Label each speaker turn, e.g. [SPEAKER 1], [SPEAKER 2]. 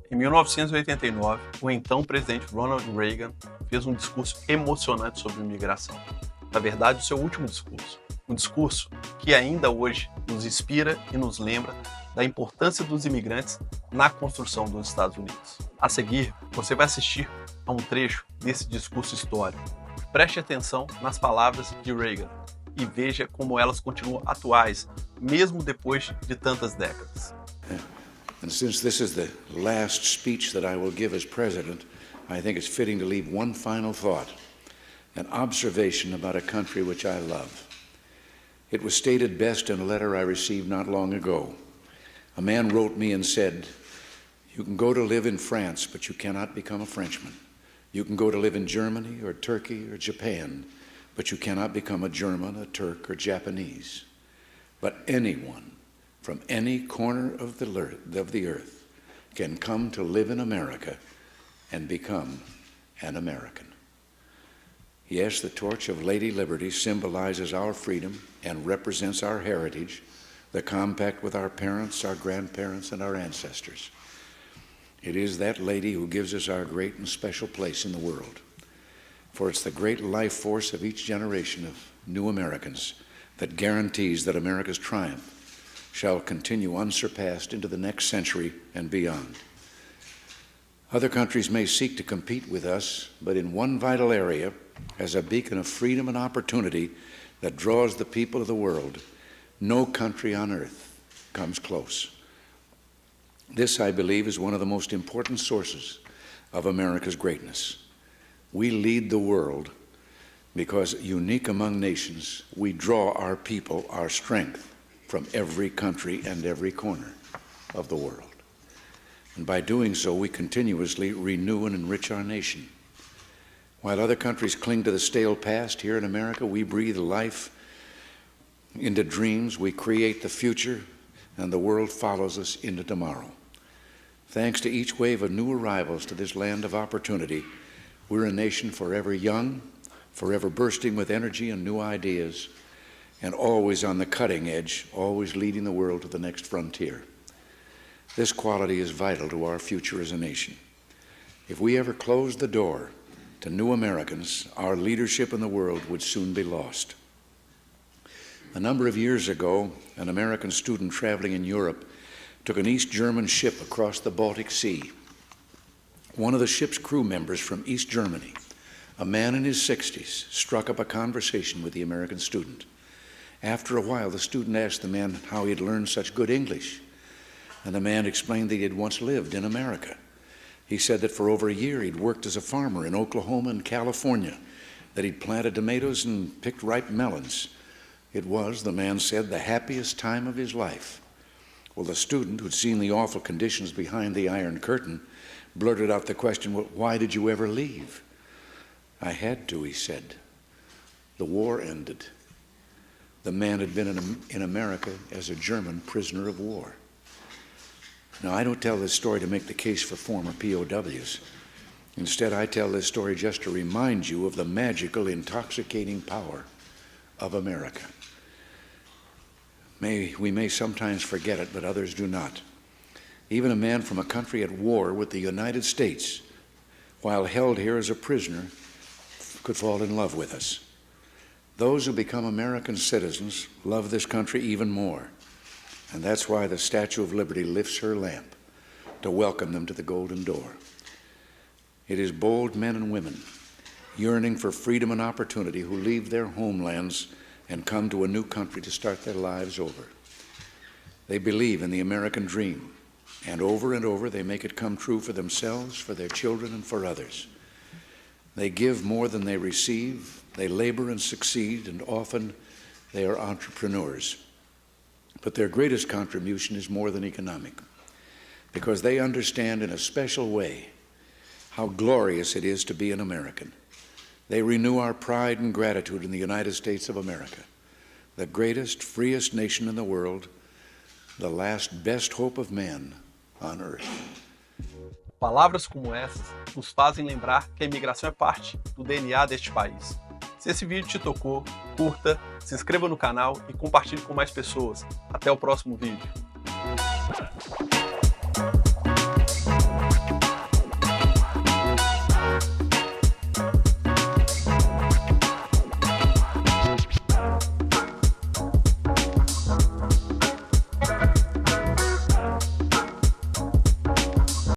[SPEAKER 1] Em 1989, o então presidente Ronald Reagan fez um discurso emocionante sobre imigração. Na verdade, o seu último discurso. Um discurso que ainda hoje nos inspira e nos lembra da importância dos imigrantes na construção dos Estados Unidos. A seguir, você vai assistir a um trecho desse discurso histórico. Preste atenção nas palavras de Reagan e veja como elas continuam atuais, mesmo depois de tantas décadas.
[SPEAKER 2] And since this is the last speech that I will give as president, I think it's fitting to leave one final thought, an observation about a country which I love. It was stated best in a letter I received not long ago. A man wrote me and said, "You can go to live in France, but you cannot become a Frenchman. You can go to live in Germany or Turkey or Japan, but you cannot become a German, a Turk, or Japanese. But anyone from any corner of the earth can come to live in America and become an American." Yes, the torch of Lady Liberty symbolizes our freedom and represents our heritage, the compact with our parents, our grandparents, and our ancestors. It is that lady who gives us our great and special place in the world. For it's the great life force of each generation of new Americans that guarantees that America's triumph shall continue unsurpassed into the next century and beyond. Other countries may seek to compete with us, but in one vital area, as a beacon of freedom and opportunity that draws the people of the world, no country on earth comes close. This, I believe, is one of the most important sources of America's greatness. We lead the world because, unique among nations, we draw our people, our strength, from every country and every corner of the world. And by doing so, we continuously renew and enrich our nation. While other countries cling to the stale past, here in America, we breathe life into dreams, we create the future, and the world follows us into tomorrow. Thanks to each wave of new arrivals to this land of opportunity, we're a nation forever young, forever bursting with energy and new ideas, and always on the cutting edge, always leading the world to the next frontier. This quality is vital to our future as a nation. If we ever closed the door to new Americans, our leadership in the world would soon be lost. A number of years ago, an American student traveling in Europe took an East German ship across the Baltic Sea. One of the ship's crew members from East Germany, a man in his 60s, struck up a conversation with the American student. After a while, the student asked the man how he had learned such good English, and the man explained that he had once lived in America. He said that for over a year he'd worked as a farmer in Oklahoma and California, that he'd planted tomatoes and picked ripe melons. It was, the man said, the happiest time of his life. Well, the student, who'd seen the awful conditions behind the Iron Curtain, blurted out the question, "Well, why did you ever leave?" "I had to," he said. "The war ended." The man had been in America as a German prisoner of war. Now, I don't tell this story to make the case for former POWs. Instead, I tell this story just to remind you of the magical, intoxicating power of America. We may sometimes forget it, but others do not. Even a man from a country at war with the United States, while held here as a prisoner, could fall in love with us. Those who become American citizens love this country even more. And that's why the Statue of Liberty lifts her lamp to welcome them to the golden door. It is bold men and women yearning for freedom and opportunity who leave their homelands and come to a new country to start their lives over. They believe in the American dream, and over they make it come true for themselves, for their children, and for others. They give more than they receive, they labor and succeed, and often they are entrepreneurs. But their greatest contribution is more than economic, because they understand in a special way how glorious it is to be an American. They renew our pride and gratitude in the United States of America, the greatest, freest nation in the world, the last best hope of man on earth.
[SPEAKER 1] Palavras como essas nos fazem lembrar que a imigração é parte do DNA deste país. Se esse vídeo te tocou, curta, se inscreva no canal e compartilhe com mais pessoas. Até o próximo vídeo.